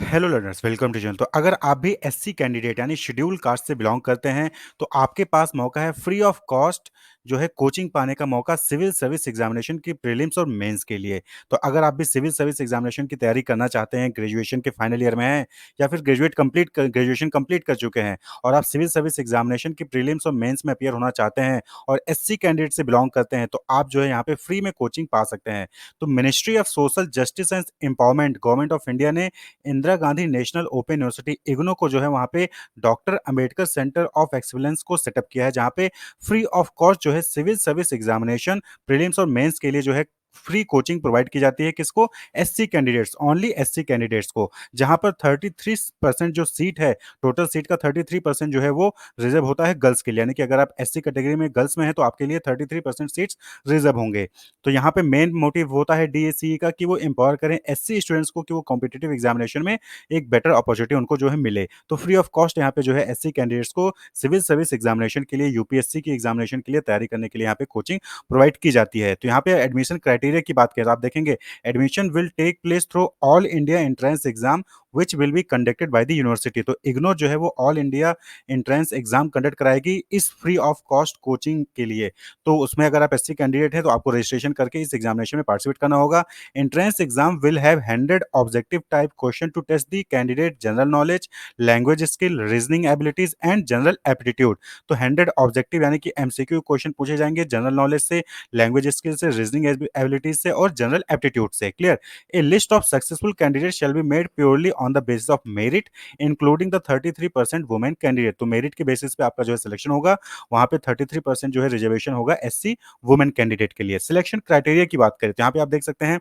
Hello learners, welcome to channel. तो अगर आप भी एससी कैंडिडेट यानी शेड्यूल कास्ट से बिलोंग करते हैं तो आपके पास मौका है फ्री ऑफ कॉस्ट जो है कोचिंग पाने का मौका सिविल सर्विस एग्जामिनेशन की प्रीलिम्स और मेंस के लिए। तो अगर आप भी सिविल सर्विस एग्जामिनेशन की तैयारी करना चाहते हैं, ग्रेजुएशन के फाइनल ईयर में हैं या फिर ग्रेजुएशन कंप्लीट कर चुके हैं और आप सिविल सर्विस एग्जामिनेशन की प्रीलिम्स और मेंस में अपियर होना चाहते हैं और एससी कैंडिडेट से बिलोंग करते हैं तो आप जो है यहाँ पे फ्री में कोचिंग पा सकते हैं। तो ministry of social justice and empowerment government of India ने Indira Gandhi national open university IGNOU को जो है वहाँ पे doctor Ambedkar centre of excellence को सेटअप किया है, जहाँ पे फ्री ऑफ कॉस्ट जो है सिविल सर्विस एग्जामिनेशन प्रीलिम्स और मेंस के लिए जो है फ्री कोचिंग प्रोवाइड की जाती है। किसको? SC candidates, only SC candidates को। जहां पर 33% जो सीट है, टोटल सीट का 33% जो है वो रिजर्व होता है गर्ल्स के लिए, यानी कि अगर आप एससी कैटेगरी में गर्ल्स में है तो आपके लिए 33% सीट्स रिजर्व होंगे। तो यहाँ पे मेन मोटिव होता है डीएससीई का कि वो एम्पावर करें एससी स्टूडेंट्स को कि वो कॉम्पिटिटिव एग्जामिनेशन में एक बेटर अपॉर्चुनिटी उनको जो है मिले। तो फ्री ऑफ कॉस्ट यहाँ पे जो है एससी कैंडिडेट्स को सिविल सर्विस एग्जामिनेशन के लिए, यूपीएससी की एग्जामिनेशन के लिए तैयारी करने के लिए यहाँ पे कोचिंग प्रोवाइड की जाती है। तो यहाँ पे एडमिशन क्राइटेरिया की बात करें तो आप देखेंगे admission will take place through all India entrance exam which will be conducted by the university. तो इग्नोर जो है वो all India entrance exam conduct कराएगी इस फ्री ऑफ कॉस्ट कोचिंग के लिए। तो उसमें अगर आप एससी कैंडिडेट हैं तो आपको रजिस्ट्रेशन करके इस एग्जामिनेशन में पार्टिसिपेट करना होगा। Entrance exam will have 100 objective type question to test the candidate general knowledge, language skill, reasoning abilities and general aptitude. तो 100 ऑब्जेक्टिव यानी कि एमसीक्यू क्वेश्चन पूछे जाएंगे जनरल नॉलेज से, लैंग्वेज स्किल से, रीजनिंग एबिलिटीज से और जनरल एप्टीट्यूड से। Clear? A list of successful candidate shall be made purely on the basis of merit including the 33% women candidate. तो मेरिट के बेसिस पे आपका जो है सिलेक्शन होगा, वहां पे 33% जो है रिजर्वेशन होगा एससी वुमेन कैंडिडेट के लिए। सिलेक्शन क्राइटेरिया की बात करें तो यहाँ पे आप देख सकते हैं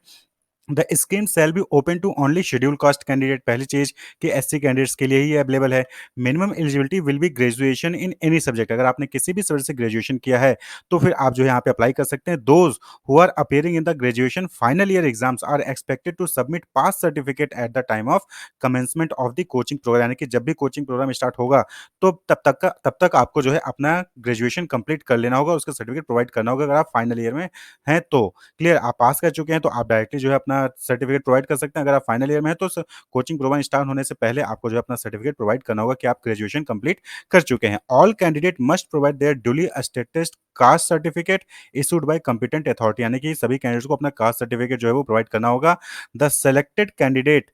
the scheme shall be open to only schedule caste candidate. पहली चीज कि एससी कैंडिडेट्स के लिए ही अवेलेबल है। Minimum eligibility will be graduation in any subject. अगर आपने किसी भी सब्जेक्ट से ग्रेजुएशन किया है तो फिर आप जो है यहाँ पे अप्लाई कर सकते हैं। Those who are appearing in the graduation final year exams are expected to submit pass certificate at the time of commencement of the coaching programme. यानी कि जब भी कोचिंग प्रोग्राम स्टार्ट होगा तो तब तक आपको जो है अपना ग्रेजुएशन कंप्लीट कर लेना होगा, उसका सर्टिफिकेट प्रोवाइड करना होगा अगर आप फाइनल ईयर में हैं तो। क्लियर? आप पास कर चुके हैं तो आप डायरेक्टली जो है अपना सर्टिफिकेट प्रोवाइड कर सकते हैं। अगर आप फाइनल ईयर में हैं तो कोचिंग प्रोग्राम स्टार्ट होने से पहले आपको जो है अपना सर्टिफिकेट प्रोवाइड करना होगा कि आप ग्रेजुएशन कंप्लीट कर चुके हैं। All candidate must provide there duly attested caste certificate issued by competent authority. यानी कि सभी कैंडिडेट्स को अपना कास्ट सर्टिफिकेट जो है वो प्रोवाइड करना होगा। The selected candidate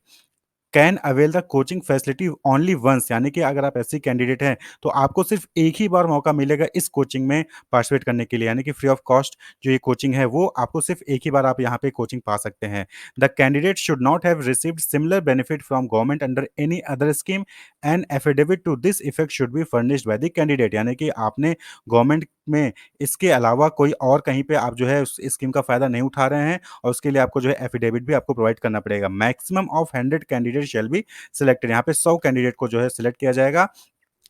can avail the coaching facility only once. यानी कि अगर आप एससी कैंडिडेट हैं तो आपको सिर्फ एक ही बार मौका मिलेगा इस कोचिंग में पार्टिसिपेट करने के लिए, यानी कि फ्री ऑफ कॉस्ट जो ये कोचिंग है वो आपको सिर्फ एक ही बार आप यहाँ पे कोचिंग पा सकते हैं। The candidate should not have received similar benefit from government under any other scheme and affidavit to this effect should be furnished by the candidate. यानी कि आपने गवर्नमेंट में इसके अलावा कोई और कहीं पे आप जो है उस स्कीम का फायदा नहीं उठा रहे हैं और उसके लिए आपको जो है एफिडेविट भी आपको प्रोवाइड करना पड़ेगा। Maximum of 100 candidate shall be selected. यहाँ पे 100 कैंडिडेट को जो है सिलेक्ट किया जाएगा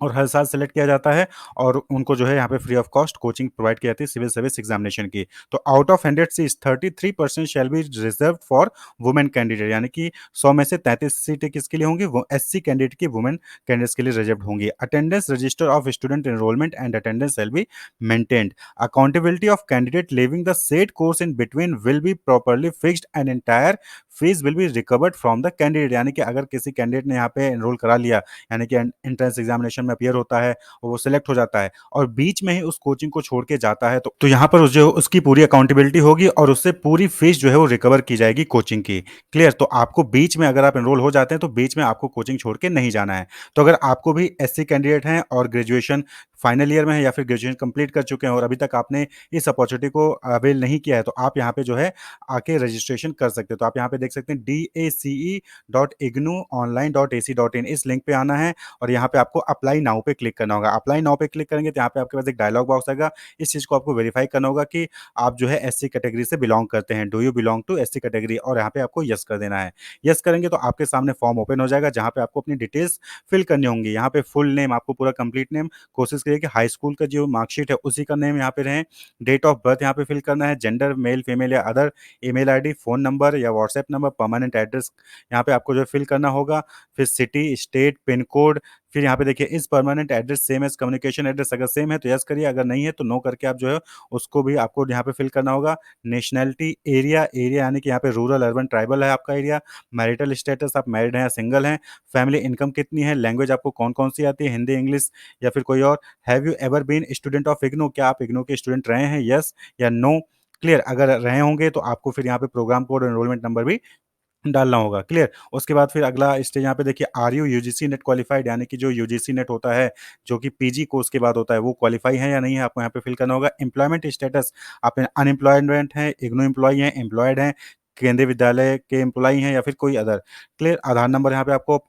और हर साल सेलेक्ट किया जाता है और उनको जो है यहाँ पे free of cost coaching provide की जाती है सिविल सर्विस एग्जामिनेशन की। तो out of 100 seats 33% shall be reserve for women candidate. यानी कि 100 में से 33 सीटें किसके लिए होंगी? वो एससी कैंडिडेट की वुमेन कैंडिडेट्स के लिए रिजर्व होंगी। Attendance register of student enrolment and attendance shall be maintained. Accountability of candidate living the said course in between will be properly fixed and entire fees will be recovered from the candidate. यानी कि अगर किसी candidate ने यहाँ पे enrol करा लिया, यानी कि एंट्रेंस एग्जामिनेशन में अपीयर होता है और वो सिलेक्ट हो जाता है और बीच में ही उस कोचिंग को छोड़ के जाता है तो यहाँ पर जो उसकी पूरी अकाउंटेबिलिटी होगी और उससे पूरी फीस जो है वो रिकवर की जाएगी कोचिंग की। क्लियर? तो आपको बीच में अगर आप एनरोल हो जाते हैं तो बीच में आपको कोचिंग छोड़ के नहीं जाना है। तो अगर आपको भी एससी कैंडिडेट हैं और ग्रेजुएशन फाइनल ईयर में है या फिर ग्रेजुएशन कंप्लीट कर चुके हैं और अभी तक आपने इस अपॉर्चुनिटी को अवेल नहीं किया है तो आप यहाँ पे जो है आके रजिस्ट्रेशन कर सकते हो। तो आप यहाँ पे देख सकते हैं dace.ignuonline.ac.in, इस लिंक पे आना है और यहाँ पे आपको अप्लाई नाउ पे क्लिक करना होगा। अप्लाई नाउ पे क्लिक करेंगे तो यहाँ पे आपके पास एक डायलॉग बॉक्स आएगा। इस चीज़ को आपको वेरीफाई करना होगा कि आप जो है एससी कैटेगरी से बिलोंग करते हैं। Do you belong to SC category? और यहाँ पे आपको यस कर देना है। यस करेंगे तो आपके सामने फॉर्म ओपन हो जाएगा जहाँ पे आपको अपनी डिटेल्स फिल करनी होंगी। यहाँ पे फुल नेम, आपको पूरा कंप्लीट नेम, कोशिश करिए कि हाई स्कूल का जो मार्कशीट है उसी का नेम यहाँ पे रहे। डेट ऑफ बर्थ यहाँ पे फिल करना है, जेंडर मेल फीमेल या other, email ID, phone number या व्हाट्सएप नंबर, परमानेंट एड्रेस यहाँ पे आपको जो है फिल करना होगा, फिर सिटी, स्टेट, पिन कोड, फिर यहाँ पे देखिए is permanent address same as communication address, अगर सेम है तो यस करिए, अगर नहीं है तो नो करके आप जो है उसको भी आपको यहाँ पे फिल करना होगा। नेशनैलिटी, एरिया यानी कि यहाँ पे रूरल, अर्बन, ट्राइबल है आपका एरिया, मैरिटल स्टेटस आप मैरिड हैं या सिंगल हैं, फैमिली इनकम कितनी है, लैंग्वेज आपको कौन-कौन सी आती है, हिंदी, इंग्लिश या फिर कोई और, have you ever been student of IGNOU, क्या आप इग्नू के स्टूडेंट रहे हैं, यस या नो, क्लियर? अगर रहे होंगे तो आपको फिर यहाँ पे प्रोग्राम कोड और एनरोलमेंट नंबर भी डालना होगा, क्लियर? उसके बाद फिर अगला स्टेज यहाँ पे देखिए, are you UGC NET qualified, यानी कि जो यूजीसी नेट होता है, जो कि पीजी कोर्स के बाद होता है, वो क्वालिफाई है या नहीं है, आपको यहाँ पे फिल करना होगा। एम्प्लॉयमेंट स्टेटस, आप अनएम्प्लॉयमेंट हैं, इग्नू एम्प्लॉयी हैं, एम्प्लॉयड हैं, केंद्रीय विद्यालय के एम्प्लॉयी हैं या फिर कोई अदर, क्लियर? आधार नंबर यहाँ पे आपको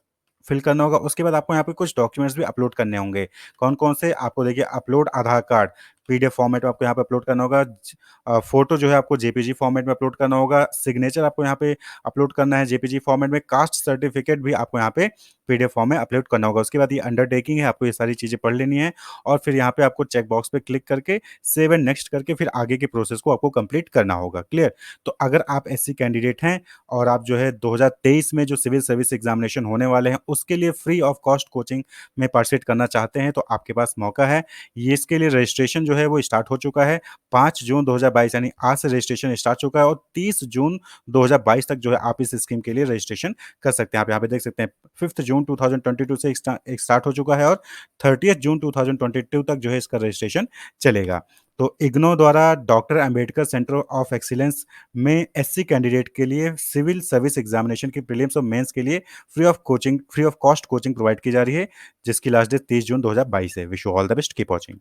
फिल करना होगा। उसके बाद आपको यहाँ पे कुछ डॉक्यूमेंट्स भी अपलोड करने होंगे। कौन-कौन से? आपको देखिए, अपलोड आधार कार्ड, पीडीएफ फॉर्मेट में आपको यहाँ पे अपलोड करना होगा। फ़ोटो जो है आपको जेपीजी फॉर्मेट में अपलोड करना होगा। सिग्नेचर आपको यहाँ पे अपलोड करना है जेपीजी फॉर्मेट में। कास्ट सर्टिफिकेट भी आपको यहाँ पे पीडीएफ फॉर्म में अपलोड करना होगा। उसके बाद ये अंडरटेकिंग है, आपको ये सारी चीज़ें पढ़ लेनी है और फिर यहाँ पे आपको चेक बॉक्स पे क्लिक करके सेव एंड नेक्स्ट करके फिर आगे के प्रोसेस को आपको कंप्लीट करना होगा, क्लियर? तो अगर आप एससी कैंडिडेट हैं और आप जो है 2023 में जो सिविल सर्विस एग्जामिनेशन होने वाले हैं, उसके लिए फ्री ऑफ कॉस्ट कोचिंग में पार्टिसिपेट करना चाहते हैं, तो आपके पास मौका है। ये इसके लिए रजिस्ट्रेशन जो है वो स्टार्ट हो चुका है। 5 जून 2022 यानी आज से रजिस्ट्रेशन स्टार्ट चुका है और 30 जून 2022 तक जो है आप इस स्कीम के लिए रजिस्ट्रेशन कर सकते हैं। आप यहाँ पे देख सकते हैं 5 जून 2022 से स्टार्ट हो चुका है और 30 जून 2022 तक जो है इसका रजिस्ट्रेशन चलेगा। तो इग्नू द्वारा doctor Ambedkar centre of excellence में एससी कैंडिडेट के लिए सिविल सर्विस एग्जामिनेशन की प्रीलिम्स और मेंस के लिए free of cost coaching provide की जा रही है, जिसकी लास्ट डेट 30 जून 2022 है। Wish you all the best, keep watching.